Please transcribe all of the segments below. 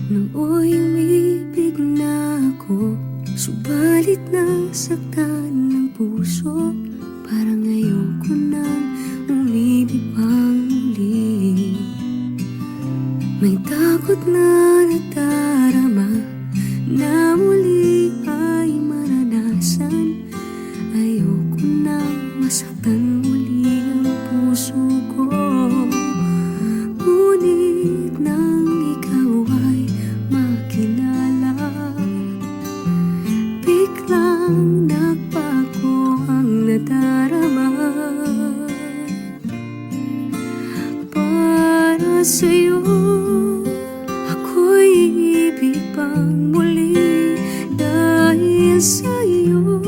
Nooy umibig na ako, subalit nasaktan ng puso. Parang ayoko nang umibig pang muli. May takot na nadarama na muli ay maranasan. Ayoko nang masaktan muli ang puso ko. Ngunit nang ikaw ay makilala, biglang nagbago ang nadarama. Para sa'yo ako'y ibig pang muli. Dahil sa'yo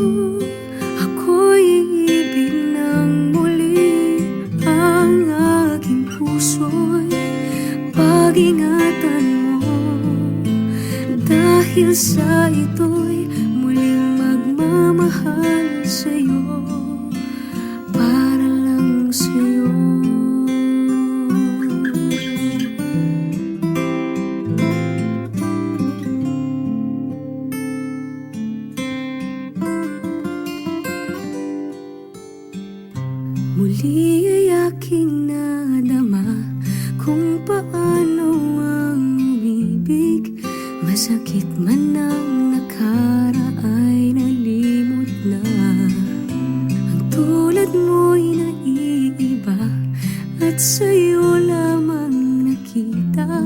ako'y ibig ng muli. Ang aking puso'y pag-ingatan mo. Dahil sa ito'y muling magmamahal sa'yo. Para lang sa'yo. Muli ay aking nadama kung paano ang umibig. Masakit man ang nakaraay, nalimot na. Ang tulad mo'y naiiba at sa'yo lamang nakita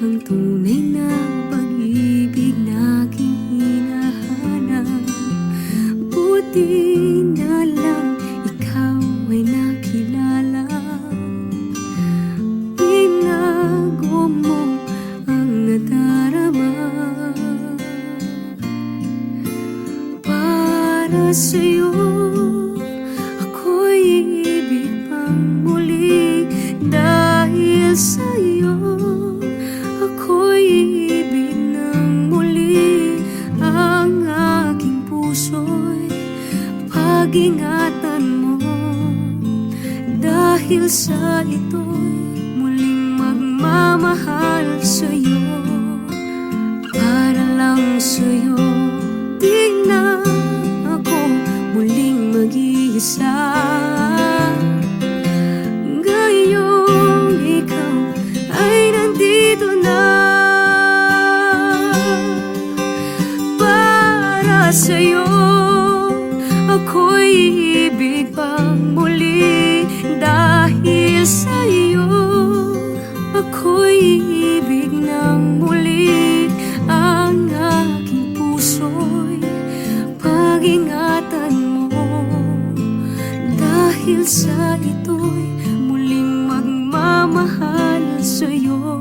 ang tunay na pag-ibig na aking hinahanap. Buti na lang ikaw ay nakilala. Binago mo ang nadarama. Para sa'yo ako'y ibig pang muli. Dahil sa'yo ako'y ibig ng muli. Ang aking puso'y pag-ingatan mo. Dahil sa ito'y muling magmamahal sa'yo. Para lang sa'yo. Di na ako muling mag-iisa. Ngayong ikaw ay nandito na. Para sa'yo ako'y ibig pang muli. Dahil sa'yo ako'y ibig ng muli. Ang aking puso'y pag-ingatan mo. Dahil sa ito'y muling magmamahal sa'yo.